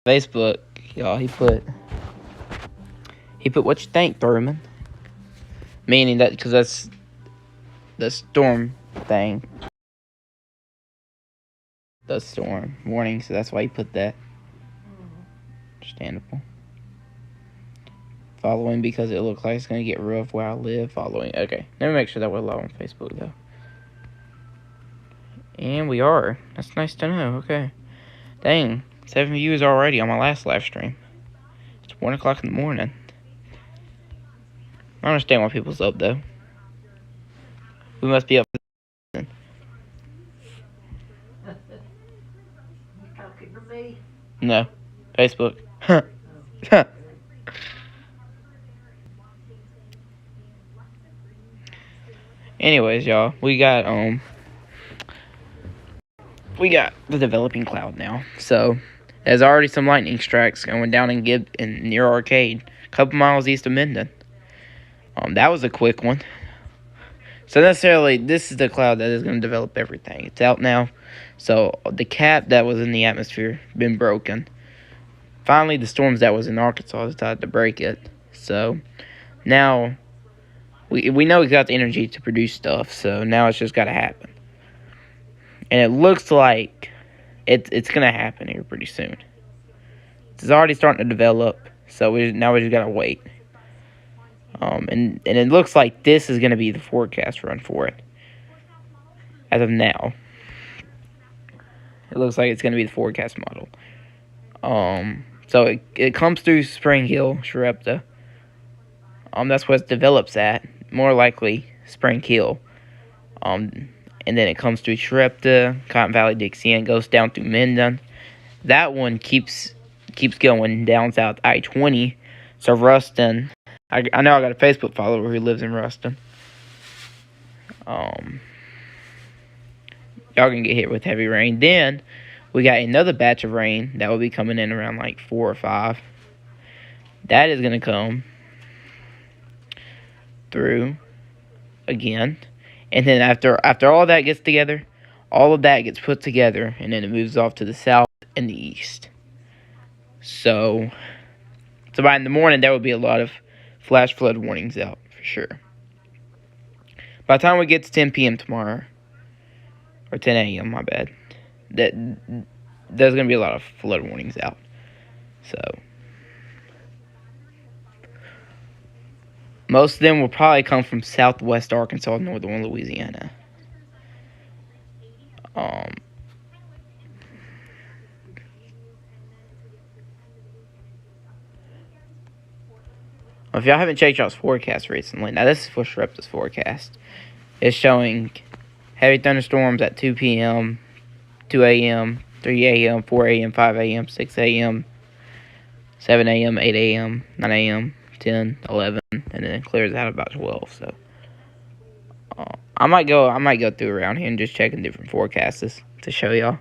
Facebook, y'all, he put what you think, Thurman. Meaning that, because that's the storm thing. The storm warning, so that's why he put that. Understandable. Following because it looks like it's going to get rough where I live. Following. Okay. Let me make sure that we're live on Facebook, though. And we are. That's nice to know. Okay. Dang. 7 views already on my last live stream. It's 1 o'clock in the morning. I understand why people's up, though. We must be up. You talking to me? No. Facebook. Anyways, y'all, we got the developing cloud now. So there's already some lightning strikes going down in near Arcade, a couple miles east of Minden. That was a quick one. So necessarily, this is the cloud that is going to develop everything. It's out now. So the cap that was in the atmosphere been broken. Finally, the storms that was in Arkansas decided to break it. So now we know we got the energy to produce stuff. So now it's just got to happen. And it looks like it's going to happen here pretty soon. It's already starting to develop. So now we just got to wait. And it looks like this is going to be the forecast run for it. As of now. It looks like it's going to be the forecast model. So it comes through Spring Hill, Shreveport. That's where it develops at. More likely Spring Hill. And then it comes through Shreveport, Cotton Valley, Dixie, and goes down through Minden. That one keeps going down south I-20. So Ruston, I know I got a Facebook follower who lives in Ruston. Y'all can get hit with heavy rain. Then we got another batch of rain that will be coming in around like 4 or 5. That is gonna come through again. And then after all that gets together, all of that gets put together, and then it moves off to the south and the east. So by in the morning, there will be a lot of flash flood warnings out, for sure. By the time we get to 10 p.m. tomorrow, or 10 a.m., my bad, there's going to be a lot of flood warnings out. So most of them will probably come from southwest Arkansas, northern Louisiana. If y'all haven't checked y'all's forecast recently, now this is for Shreveport forecast. It's showing heavy thunderstorms at 2 p.m., 2 a.m., 3 a.m., 4 a.m., 5 a.m., 6 a.m., 7 a.m., 8 a.m., 9 a.m., 10, 11, and then it clears out about 12. So I might go through around here and just checking different forecasts to show y'all.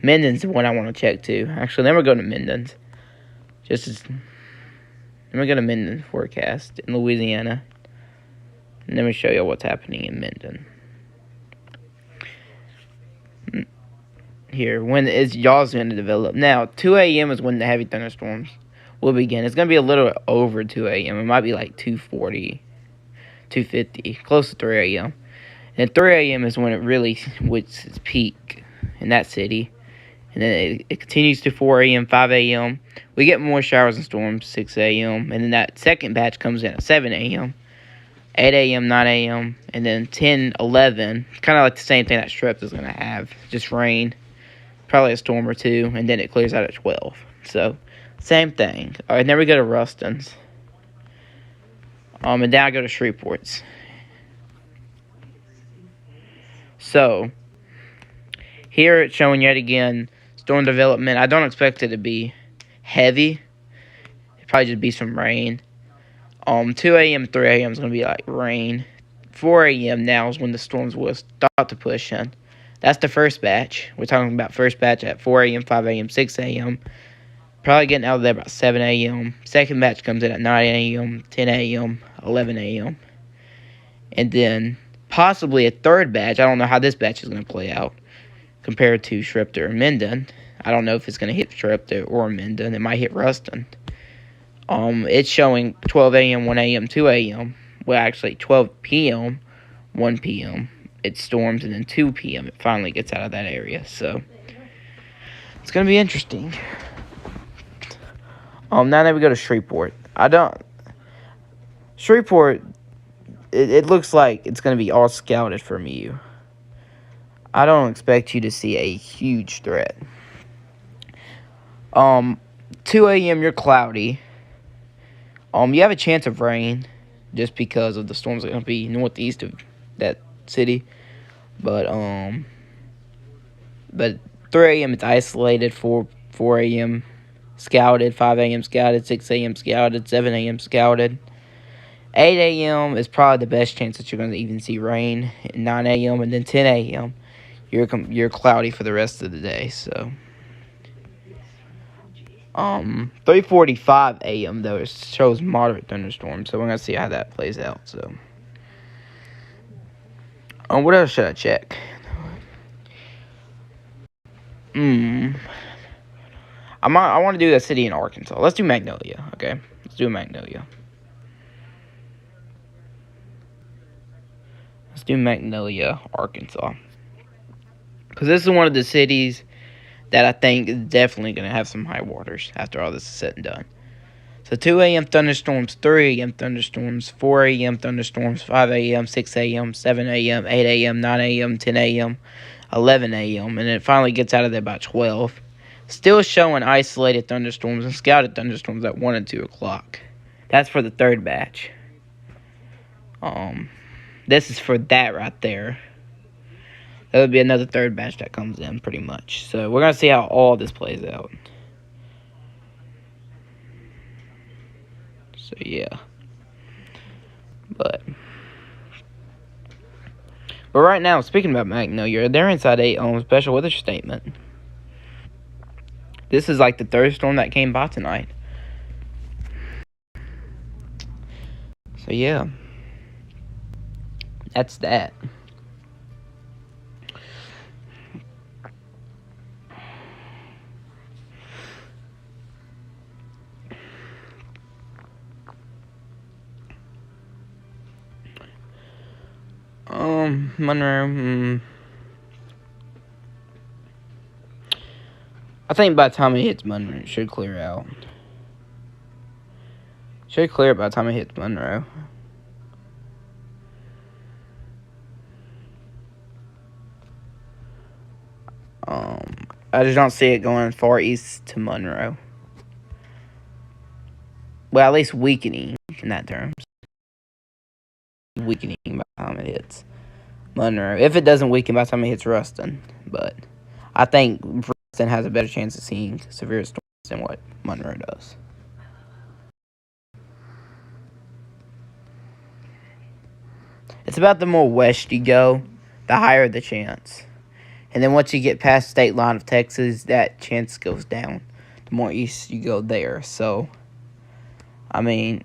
Minden's the one I want to check too. Actually, then we're going to Minden's. Then we're going to Minden forecast in Louisiana. And then we show you what's happening in Minden. Here, when is y'all's going to develop? Now, 2 a.m. is when the heavy thunderstorms will begin. It's going to be a little over 2 a.m. It might be like 2:40, 2:50, close to 3 a.m. And 3 a.m. is when it really reaches its peak in that city. And then it continues to 4 a.m., 5 a.m. We get more showers and storms, 6 a.m. And then that second batch comes in at 7 a.m., 8 a.m., 9 a.m., and then 10, 11. Kind of like the same thing that Shreveport is going to have. Just rain, probably a storm or two, and then it clears out at 12. So, same thing. All right, then we go to Ruston's. And then I go to Shreveport's. So, here it's showing yet again storm development. I don't expect it to be heavy. It'll probably just be some rain. 2 a.m., 3 a.m. is going to be like rain. 4 a.m. now is when the storms will start to push in. That's the first batch. We're talking about first batch at 4 a.m., 5 a.m., 6 a.m. Probably getting out of there about 7 a.m. Second batch comes in at 9 a.m., 10 a.m., 11 a.m. And then possibly a third batch. I don't know how this batch is going to play out compared to Shreveport or Minden. I don't know if it's going to hit Shreveport or Minden. It might hit Ruston. It's showing 12 a.m., 1 a.m., 2 a.m. Well, actually, 12 p.m., 1 p.m. It storms, and then 2 p.m. it finally gets out of that area. So it's going to be interesting. Now that we go to Shreveport. Shreveport, it looks like it's going to be all scouted from you. I don't expect you to see a huge threat. 2 a.m. you're cloudy. You have a chance of rain just because of the storms that are going to be northeast of that city. But 3 a.m. it's isolated. 4 a.m. scouted. 5 a.m. scouted. 6 a.m. scouted. 7 a.m. scouted. 8 a.m. is probably the best chance that you're going to even see rain. 9 a.m. and then 10 a.m. you're cloudy for the rest of the day. So 3:45 a.m. though it shows moderate thunderstorms. So we're gonna see how that plays out. So what else should I check? I want to do that city in Arkansas. Let's do Magnolia. Okay, let's do Magnolia. Let's do Magnolia, Arkansas. Because this is one of the cities that I think is definitely going to have some high waters after all this is said and done. So 2 a.m. thunderstorms, 3 a.m. thunderstorms, 4 a.m. thunderstorms, 5 a.m., 6 a.m., 7 a.m., 8 a.m., 9 a.m., 10 a.m., 11 a.m., and it finally gets out of there by 12. Still showing isolated thunderstorms and scouted thunderstorms at 1 and 2 o'clock. That's for the third batch. This is for that right there. That would be another third batch that comes in, pretty much. So we're going to see how all this plays out. So, yeah. But right now, speaking about Magnolia, they're inside a special weather statement. This is like the third storm that came by tonight. So, yeah. That's that. Monroe. I think by the time it hits Monroe, it should clear out. Should clear by the time it hits Monroe. I just don't see it going far east to Monroe. Well, at least weakening in that terms. Weakening by the time it hits Monroe. If it doesn't weaken by the time it hits Ruston. But I think Ruston has a better chance of seeing severe storms than what Monroe does. It's about the more west you go, the higher the chance. And then once you get past state line of Texas, that chance goes down. The more east you go there. So, I mean,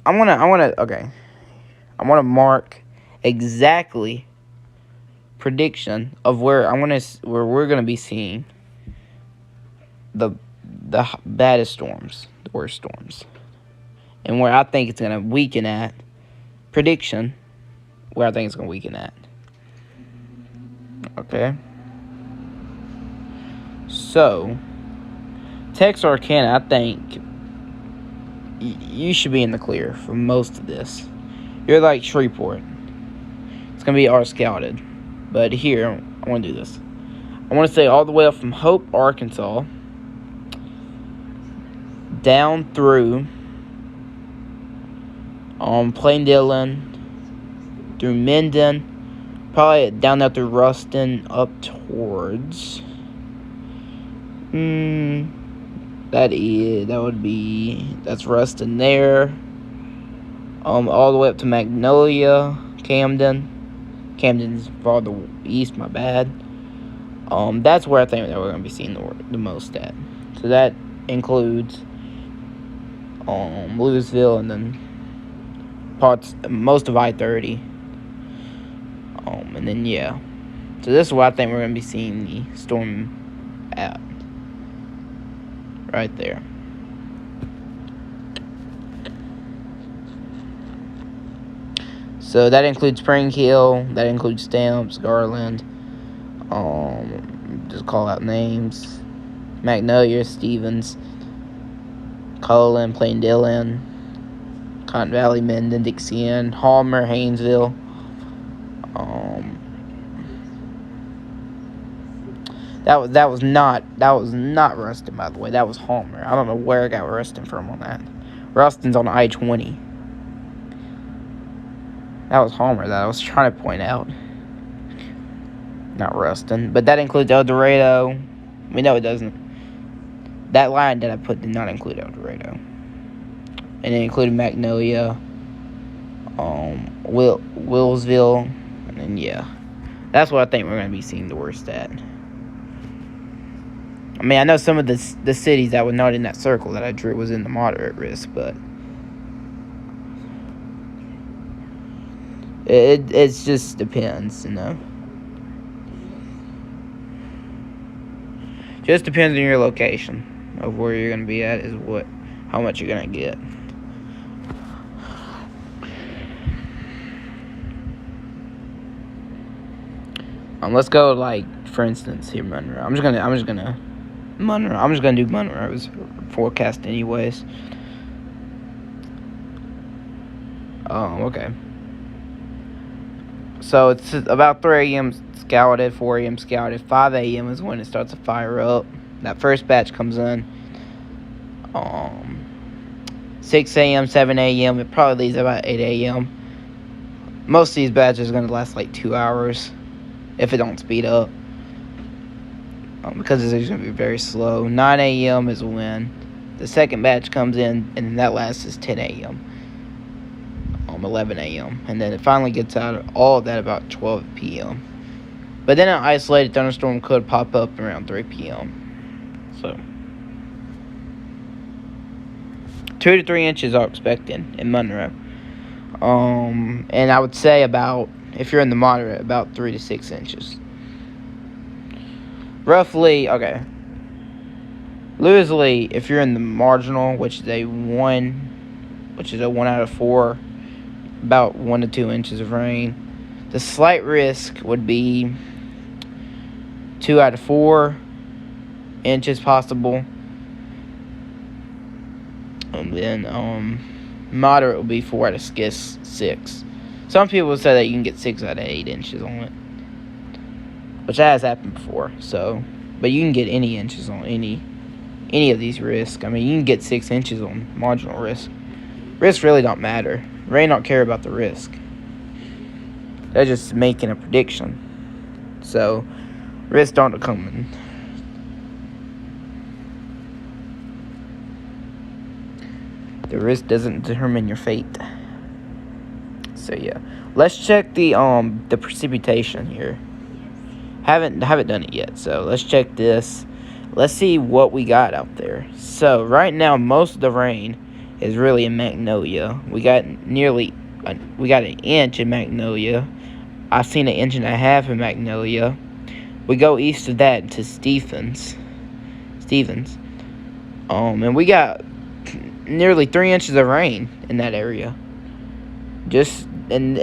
I wanna mark exactly prediction of where we're gonna be seeing the baddest storms, the worst storms, and where I think it's gonna weaken at. Prediction where I think it's gonna weaken at. Okay. So, Texarkana, I think you should be in the clear for most of this. You're like Shreveport. It's going to be scouted. But here, I want to do this. I want to say all the way up from Hope, Arkansas, down through Plain Dillon, through Minden, probably down there through Ruston, up towards that's Ruston there. All the way up to Magnolia, Camden. Camden's farther east, my bad. That's where I think that we're gonna be seeing the most at. So that includes Louisville and then most of I-30. And then, yeah. So this is where I think we're going to be seeing the storm at. Right there. So that includes Spring Hill, that includes Stamps, Garland, just call out names, Magnolia, Stevens, Cullen, Plain Dillon, Cotton Valley, Minden, Dixien, Halmer, Haynesville, that was not Ruston, by the way. That was Halmer. I don't know where I got Ruston from on that. Ruston's on I-20. That was Halmer that I was trying to point out. Not Ruston. But that includes El Dorado. We know it doesn't. That line that I put did not include El Dorado. And it included Magnolia, Willsville, and then, yeah. That's what I think we're going to be seeing the worst at. I mean, I know some of the cities that were not in that circle that I drew was in the moderate risk, but it just depends, you know. Just depends on your location of where you're going to be at is how much you're going to get. Let's go, like, for instance, here, Monroe. I'm just gonna do Monroe's forecast anyways. Okay. So it's about 3 a.m. scouted, 4 a.m. scouted, 5 a.m. is when it starts to fire up. That first batch comes in. 6 a.m., 7 a.m. It probably leaves about 8 a.m. Most of these batches are going to last like 2 hours if it don't speed up. Because it's going to be very slow. 9 a.m. is when the second batch comes in, and that lasts is 10 a.m. 11 a.m. And then it finally gets out of all of that about 12 p.m. But then an isolated thunderstorm could pop up around 3 p.m. So 2 to 3 inches are expected in Monroe. And I would say about, if you're in the moderate, about 3 to 6 inches. Roughly, okay. Loosely, if you're in the marginal, which is a 1 out of 4, about 1 to 2 inches of rain. The slight risk would be 2 out of 4 inches possible. And then moderate would be 4 out of 6. Some people would say that you can get 6 out of 8 inches on it, which has happened before. So, but you can get any inches on any of these risks. I mean, you can get 6 inches on marginal risk. Risks really don't matter. Rain don't care about the risk. They're just making a prediction. So, risks don't come in. The risk doesn't determine your fate. So yeah, let's check the precipitation here. Haven't done it yet. So let's check this. Let's see what we got out there. So right now, most of the rain is really in Magnolia. We got an inch in Magnolia. I've seen 1.5 inches in Magnolia. We go east of that to Stevens. And we got nearly 3 inches of rain in that area. Just and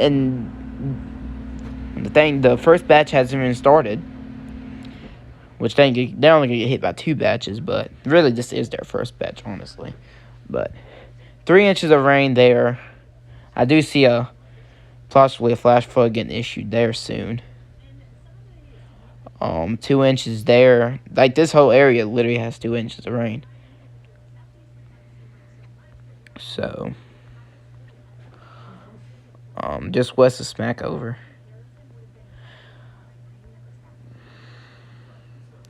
the first batch hasn't even started, which they're only gonna get hit by 2 batches, but really this is their first batch, honestly. But 3 inches of rain there. I do see possibly a flash flood getting issued there soon. 2 inches there. Like, this whole area literally has 2 inches of rain. So, just west of Smackover.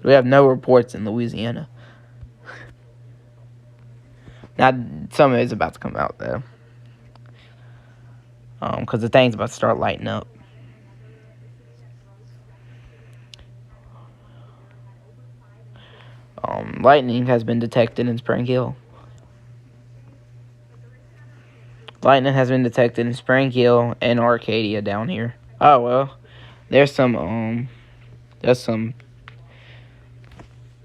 We have no reports in Louisiana. Now, some of it's about to come out, though. Because the thing's about to start lighting up. Lightning has been detected in Spring Hill. Lightning has been detected in Spring Hill and Arcadia down here. Oh, well. There's some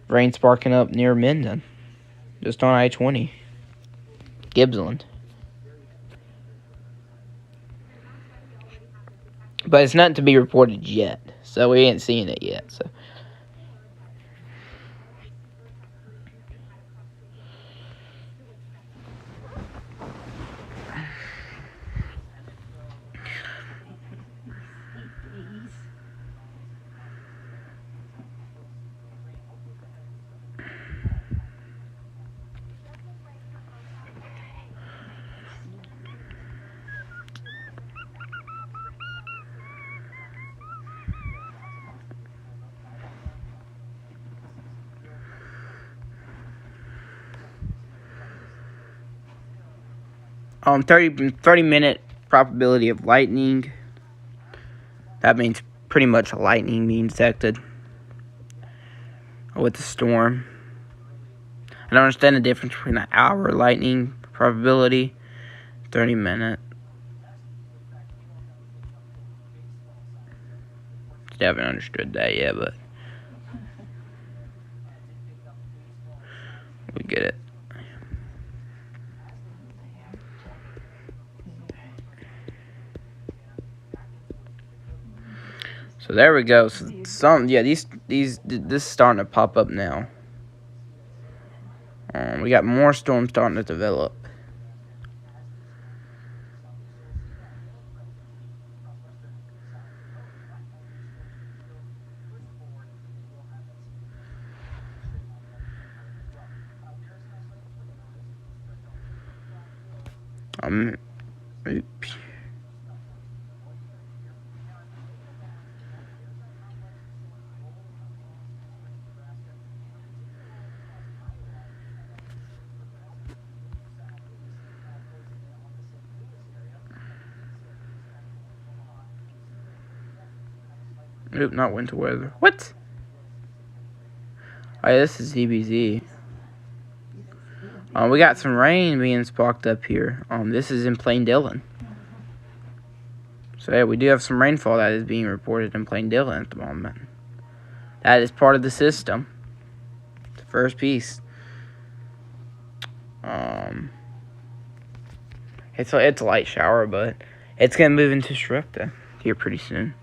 Rain sparking up near Minden, just on I-20, Gibbsland. But it's nothing to be reported yet, so we ain't seen it yet. So. 30-minute probability of lightning. That means pretty much lightning being detected with the storm. I don't understand the difference between an hour lightning probability, 30-minute. Still haven't understood that yet, but we get it. So there we go. So this is starting to pop up now. We got more storms starting to develop. Oops. Oop, not winter weather. What? Alright, this is DBZ. We got some rain being sparked up here. This is in Plain Dillon. So yeah, we do have some rainfall that is being reported in Plain Dillon at the moment. That is part of the system. The first piece. It's a light shower, but it's gonna move into Sarepta here pretty soon.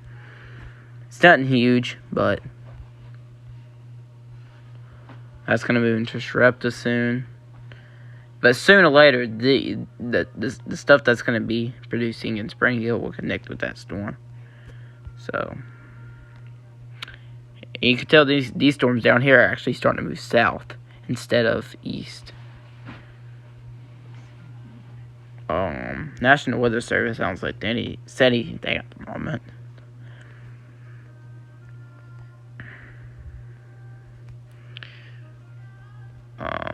It's nothing huge, but that's gonna move into Sarepta soon. But sooner or later, the stuff that's gonna be producing in Spring Hill will connect with that storm. So you can tell these storms down here are actually starting to move south instead of east. National Weather Service sounds like they said anything at the moment.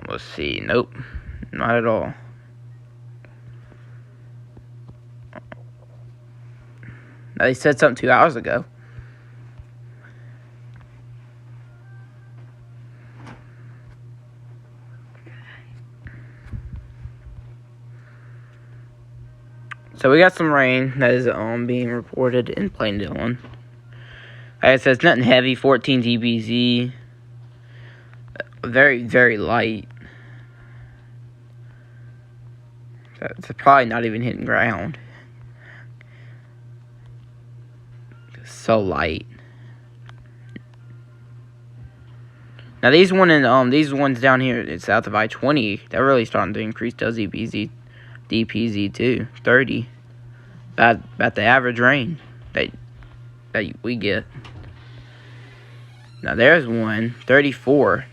Let's see. Nope, not at all. Now, they said something 2 hours ago. So we got some rain that is being reported in Plain Dillon. Like I said, it's nothing heavy, 14 dBz. Very, very light. It's probably not even hitting ground. It's so light. Now these ones down here south of I-20, they're really starting to increase those DPZ too. 30. About the average rain that we get. Now there's one, 34.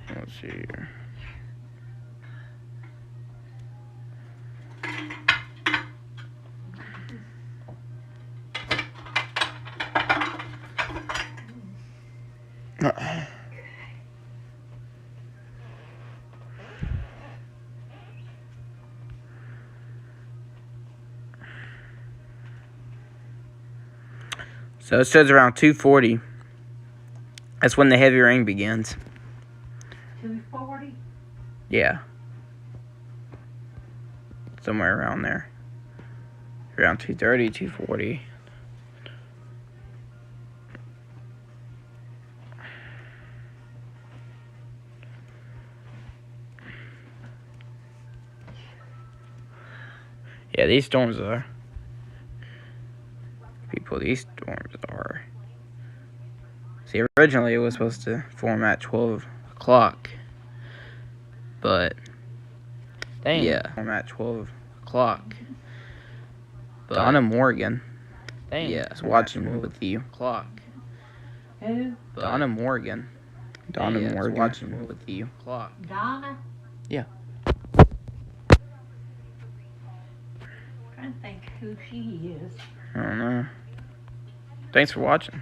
Let's see here. So it says around 2:40. That's when the heavy rain begins. 2:40? Yeah. Somewhere around there. Around 2:30, 2:40. Yeah, these storms are. These storms are. See, originally it was supposed to form at 12 o'clock. But. Dang. Yeah, form at 12 o'clock. But Donna Morgan. Dang. Yeah, is watching with you. Clock. Who? Donna Morgan. Donna Morgan. Is watching with you. Clock. Donna? Yeah. I'm trying to think who she is. I don't know. Thanks for watching.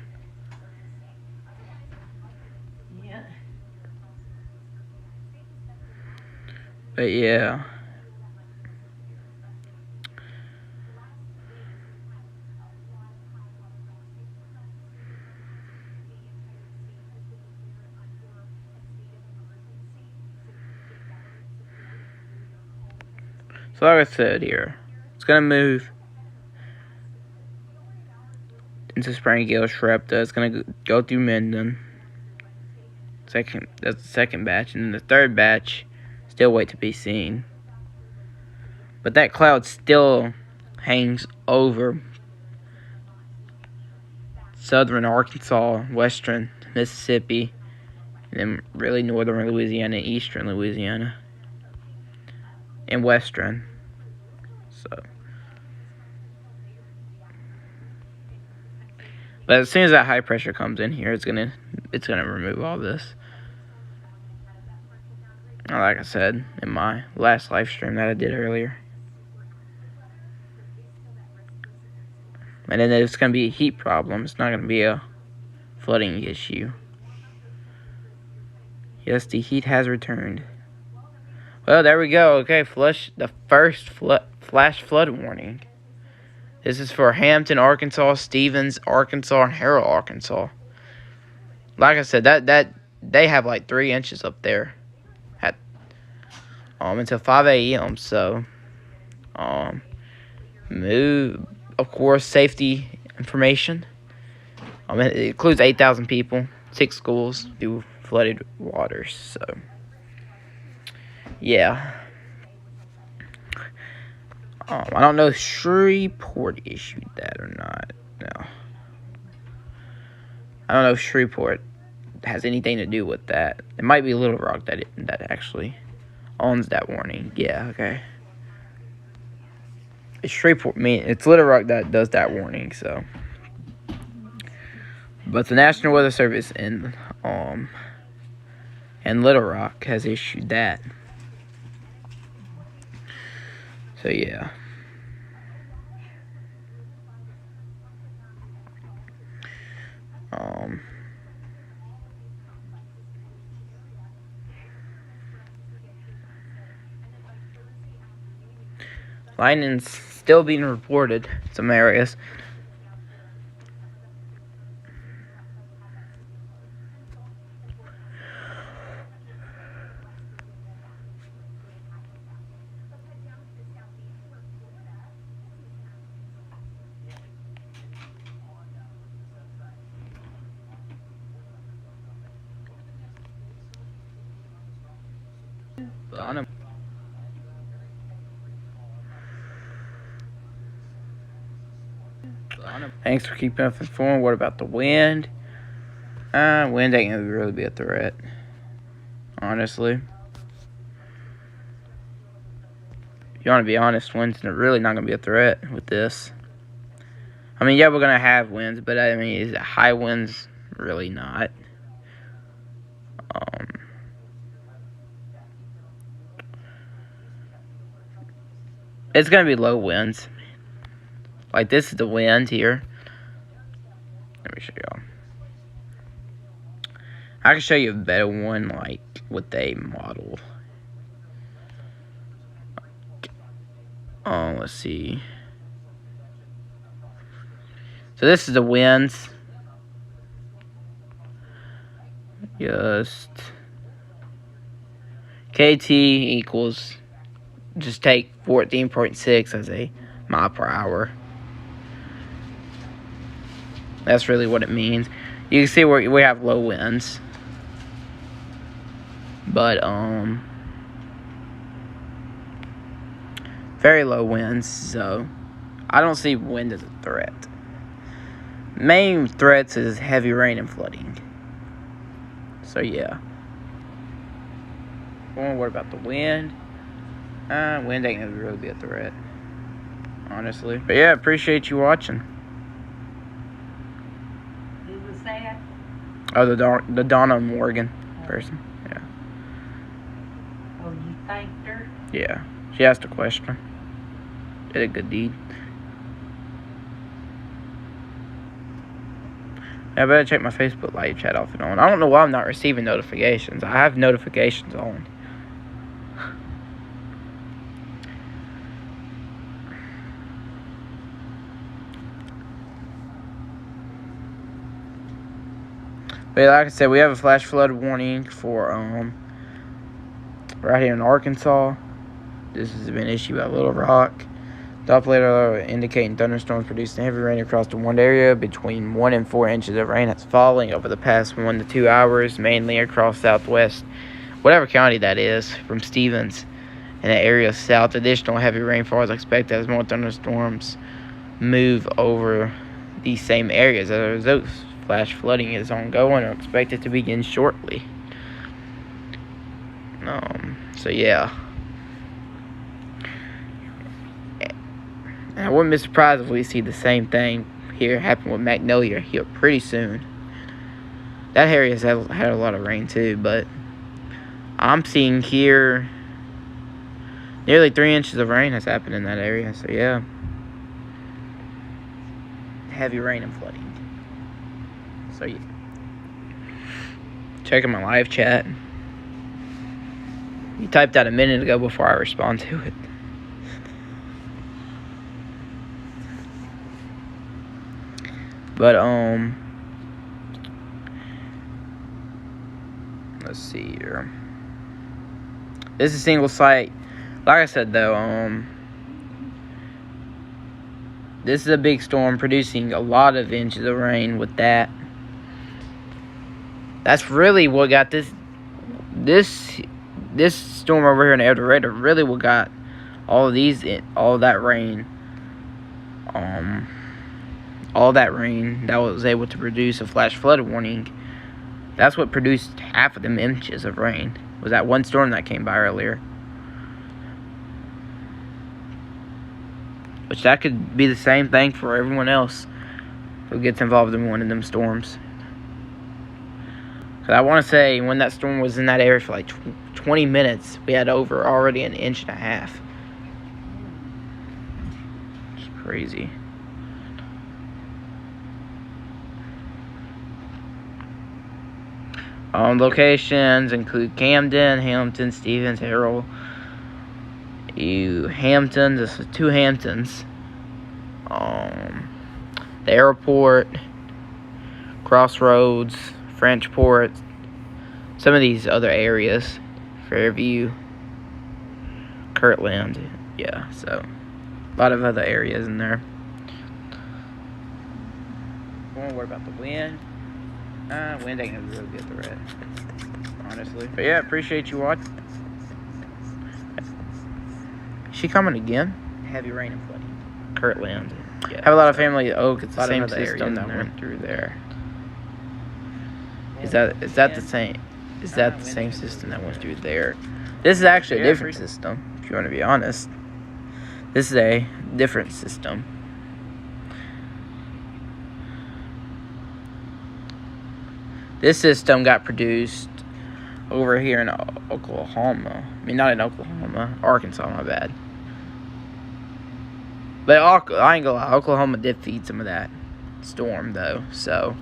Yeah. But yeah. So like I said here, it's gonna move into Springfield, Shrepta. It's gonna go through Minden. That's the second batch, and then the third batch still wait to be seen. But that cloud still hangs over southern Arkansas, western Mississippi, and then really northern Louisiana, eastern Louisiana, and western. So, but as soon as that high pressure comes in here, it's gonna remove all this. Like I said in my last live stream that I did earlier. And then it's going to be a heat problem. It's not going to be a flooding issue. Yes, the heat has returned. Well, there we go. Okay, the first flash flood warning. This is for Hampton, Arkansas, Stevens, Arkansas, and Harrell, Arkansas. Like I said, that they have like 3 inches up there at until 5 a.m. So, move. Of course, safety information. It includes 8,000 people, 6 schools through flooded waters. So, yeah. I don't know if Shreveport issued that or not. No. I don't know if Shreveport has anything to do with that. It might be Little Rock that actually owns that warning. Yeah, okay. It's Shreveport. It's Little Rock that does that warning. So, but the National Weather Service in Little Rock has issued that. So yeah. Lightning's still being reported in some areas. Thanks for keeping us informed. What about the wind? Wind ain't gonna really be a threat, honestly. If you want to be honest, wind's really not gonna be a threat with this. I mean, yeah, we're gonna have winds, but I mean, is it high winds? Really not. It's gonna be low winds. Like, this is the wind here. Let me show y'all. I can show you a better one, like, with a model. Let's see. So this is the winds. just KT equals, just take 14.6 as a mile per hour. That's really what it means. You can see we have low winds. But, very low winds, so I don't see wind as a threat. Main threats is heavy rain and flooding. So, yeah. What about the wind? Wind ain't gonna really be a threat, honestly. But yeah, appreciate you watching. Who was that? Oh, the Donna Morgan person. Yeah. Oh, you thanked her? Yeah. She asked a question. Did a good deed. I better check my Facebook live chat off and on. I don't know why I'm not receiving notifications. I have notifications on. But like I said, we have a flash flood warning for right here in Arkansas. This has been issued by Little Rock. Doppler indicating thunderstorms producing heavy rain across the one area. Between 1 and 4 inches of rain has fallen over the past 1 to 2 hours, mainly across southwest, whatever county that is, from Stevens and the area south. Additional heavy rainfall is expected as more thunderstorms move over these same areas. As a result, flash flooding is ongoing or expected to begin shortly. So yeah. And I wouldn't be surprised if we see the same thing here happen with Magnolia here pretty soon. That area has had a lot of rain too, but I'm seeing here nearly 3 inches of rain has happened in that area. So yeah. Heavy rain and flooding. So yeah. Checking my live chat. You typed that a minute ago before I respond to it. But let's see here. This is a single site. Like I said though, this is a big storm producing a lot of inches of rain with that. That's really what got this storm over here in El Dorado, really what got all that rain that was able to produce a flash flood warning. That's what produced half of them inches of rain, was that one storm that came by earlier. Which that could be the same thing for everyone else who gets involved in one of them storms. Cause I want to say when that storm was in that area for like 20 minutes, we had over already 1.5 inches. It's crazy. Locations include Camden, Hamilton, Stevens, Harrell, Hampton. This is 2 Hamptons. The airport, Crossroads, Frenchport, some of these other areas, Fairview, Kirtland, yeah, so a lot of other areas in there. Don't worry about the wind. Wind ain't gonna really be a threat, honestly. But yeah, appreciate you watching. Is she coming again? Heavy rain and flooding. Kirtland. Yeah, have a lot of family at Oak. It's the same system that went through there. Is that the same? Is that the same system that went through there? This is actually a different system, if you want to be honest. This is a different system. This system got produced over here in Oklahoma. I mean, not in Oklahoma, Arkansas, my bad. But I ain't gonna lie, Oklahoma did feed some of that storm, though, so.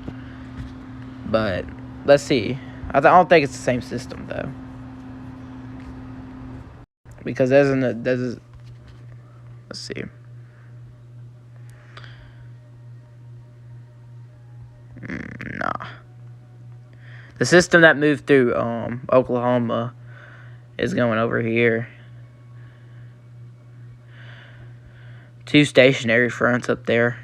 But, let's see. I don't think it's the same system, though. Because let's see. Nah. The system that moved through Oklahoma is going over here. 2 stationary fronts up there.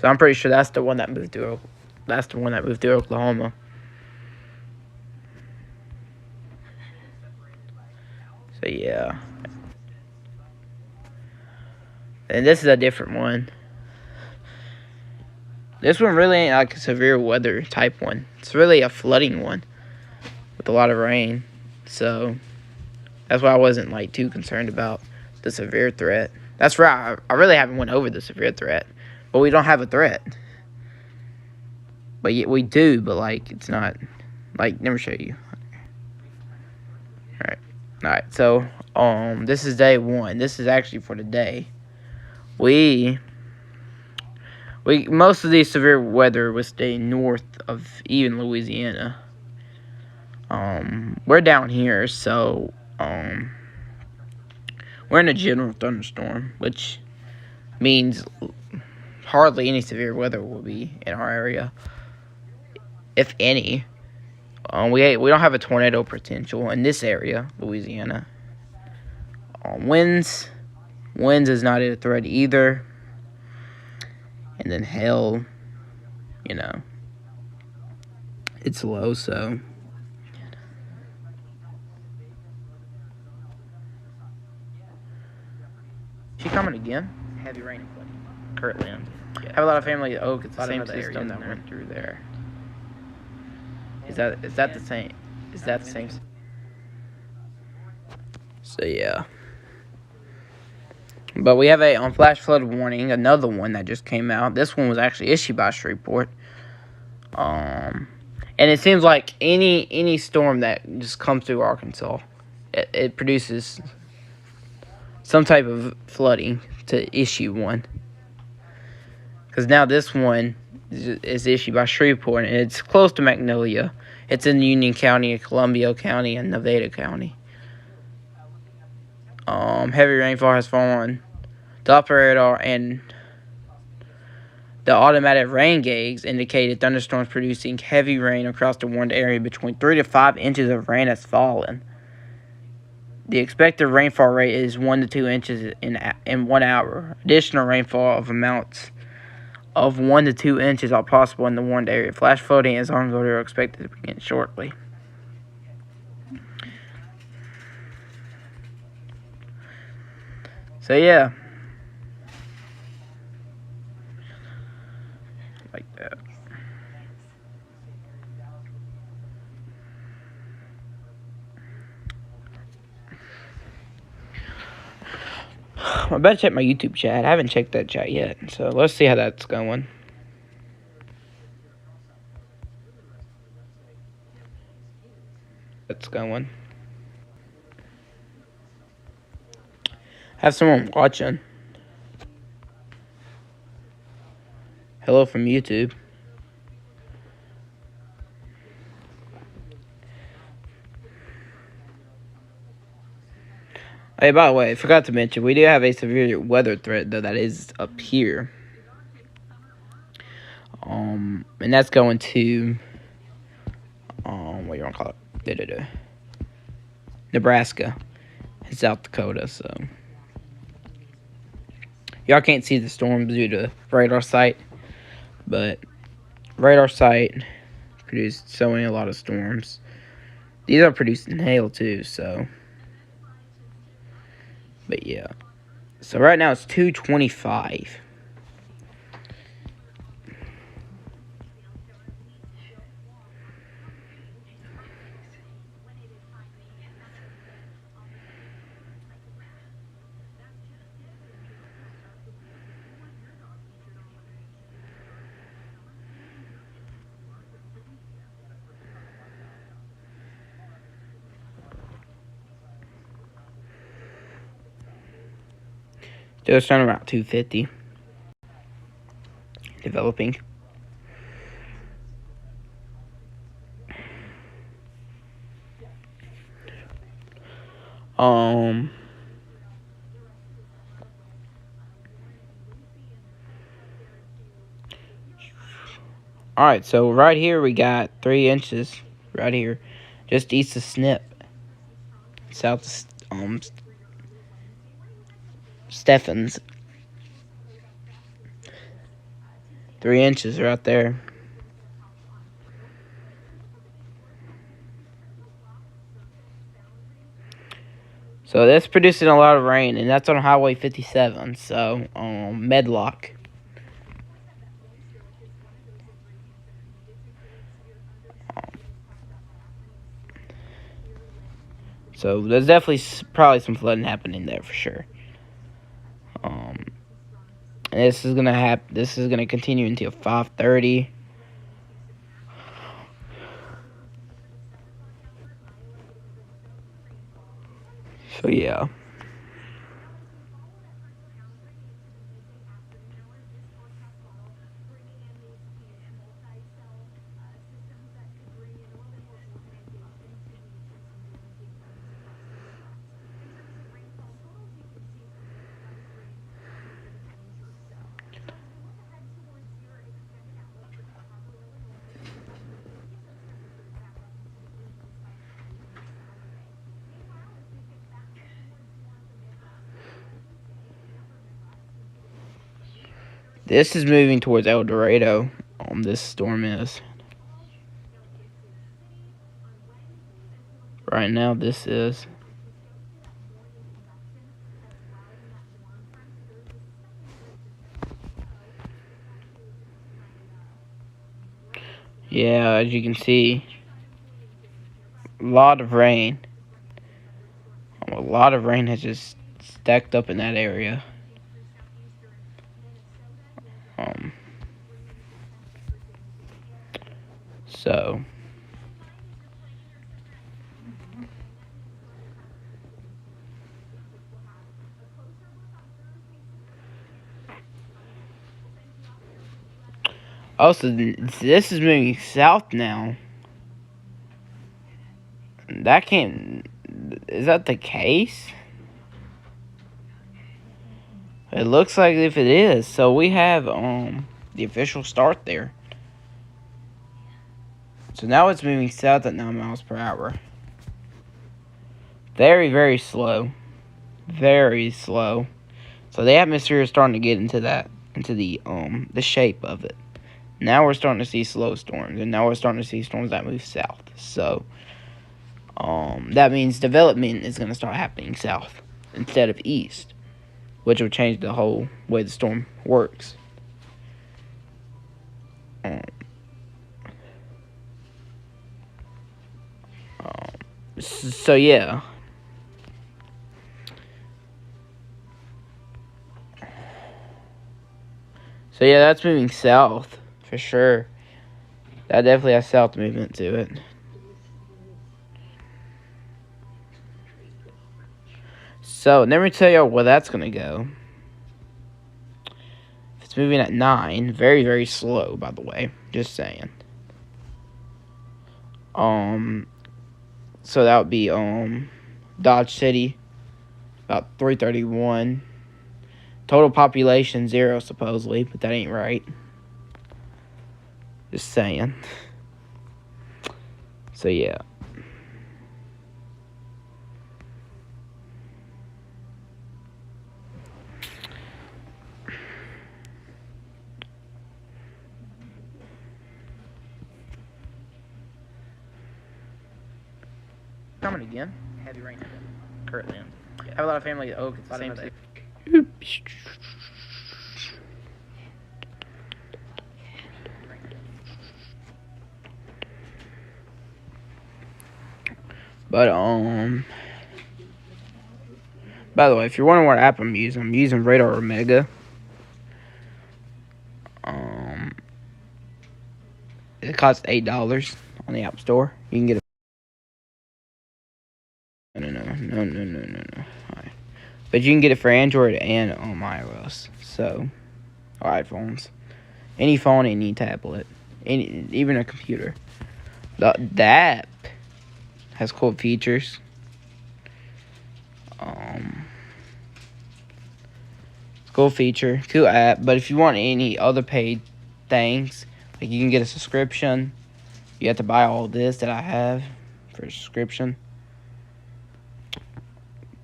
So I'm pretty sure that's the one that moved through. That's the one that moved through Oklahoma. So yeah. And this is a different one. This one really ain't like a severe weather type one. It's really a flooding one with a lot of rain. So that's why I wasn't like too concerned about the severe threat. That's right. I really haven't went over the severe threat, but we don't have a threat. But we do, but like it's not like let me show you. All right. So this is day 1. This is actually for the day. We most of these severe weather was staying north of even Louisiana. We're down here, so we're in a general thunderstorm, which means hardly any severe weather will be in our area, if any. We don't have a tornado potential in this area, Louisiana. Winds is not a threat either. And then hail, you know, it's low, so. She coming again? Heavy rain currently. Yeah. Have a lot of family at Oak. It's the same system that went through there. Is that the same? Is that the same? So yeah. But we have a flash flood warning, another one that just came out. This one was actually issued by Shreveport. And it seems like any storm that just comes through Arkansas, it produces some type of flooding to issue one. Because now this one is issued by Shreveport, and it's close to Magnolia. It's in Union County, Columbia County, and Nevada County. Heavy rainfall has fallen. The upper radar and the automatic rain gauge indicated thunderstorms producing heavy rain across the warned area. Between 3 to 5 inches of rain has fallen. The expected rainfall rate is 1 to 2 inches in 1 hour. Additional rainfall of amounts of 1 to 2 inches are possible in the warned area. Flash flooding is ongoing or expected to begin shortly. So yeah. Like that. I better check my YouTube chat. I haven't checked that chat yet, so let's see how that's going. That's going. Have someone watching. Hello from YouTube. Hey, by the way, I forgot to mention, we do have a severe weather threat, though, that is up here. And that's going to, what do you want to call it? Nebraska and South Dakota, so. Y'all can't see the storms due to radar sight, but radar sight produced showing a lot of storms. These are producing hail, too, so. But yeah, so right now it's 2:25. Still starting around 250. Developing. Alright, so right here we got 3 inches. Right here. Just east of Snip. South of Stephens. 3 inches right there. So that's producing a lot of rain, and that's on Highway 57. So, Medlock. So there's definitely probably some flooding happening there for sure. And this is gonna happen. This is gonna continue until 5:30. So yeah. This is moving towards El Dorado. This storm is. Right now, this is. Yeah, as you can see, a lot of rain. A lot of rain has just stacked up in that area. So also, this is moving south now. That can't. Is that the case? It looks like if it is. So we have the official start there. So now it's moving south at 9 miles per hour. Very, very slow. Very slow. So the atmosphere is starting to get into the shape of it. Now we're starting to see slow storms, and now we're starting to see storms that move south. So that means development is going to start happening south instead of east, which will change the whole way the storm works. So yeah. So yeah, that's moving south for sure. That definitely has south movement to it. So let me tell y'all where that's gonna go. It's moving at 9, very, very slow, by the way. Just saying. So that would be Dodge City, about 331. Total population 0 supposedly, but that ain't right. Just saying. So yeah. Coming again. Heavy rain currently. Yeah. Have a lot of family at Oak. It's the same thing. But by the way, if you're wondering what app I'm using Radar Omega. It costs $8 on the App Store. You can get it. No. Alright. But you can get it for Android and iOS. So, or iPhones. Any phone, any tablet, even a computer. The app has cool features. Cool feature, cool app. But if you want any other paid things, Like, you can get a subscription. You have to buy all this that I have for a subscription.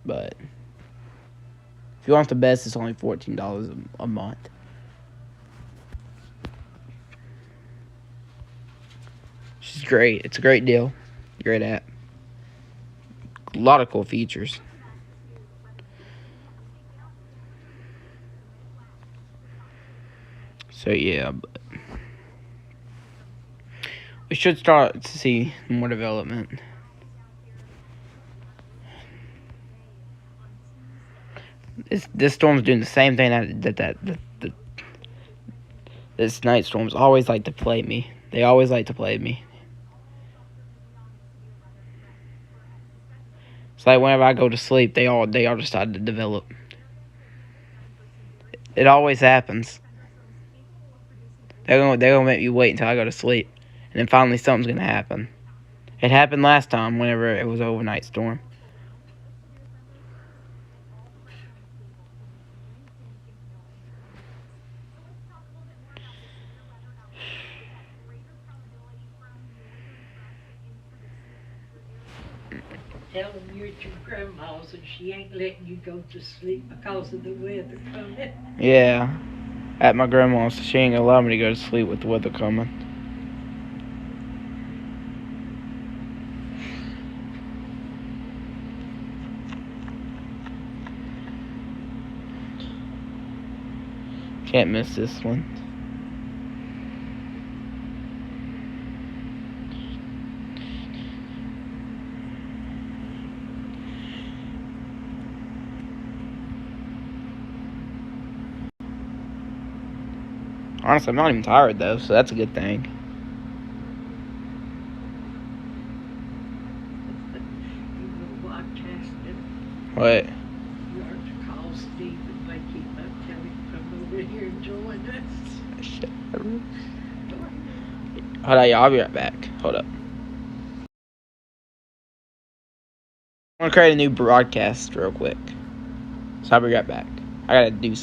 But if you want the best, it's only $14 a month. She's great. It's a great deal. Great app. A lot of cool features. So yeah, but we should start to see more development. This storm's doing the same thing that this night storms always like to play me. They always like to play me. It's like whenever I go to sleep, they all decide to develop. It always happens. They're gonna make me wait until I go to sleep, and then finally something's gonna happen. It happened last time whenever it was an overnight storm. Tell them you're at your grandma's and she ain't letting you go to sleep because of the weather coming. Yeah, at my grandma's, she ain't gonna allow me to go to sleep with the weather coming. Can't miss this one. Honestly, I'm not even tired though, so that's a good thing. You know what, Chaston? What? You are to call Steve and wake him up, tell him to come over here and join us. Shit. Hold on, y'all. I'll be right back. Hold up. I'm gonna create a new broadcast real quick. So I'll be right back. I gotta do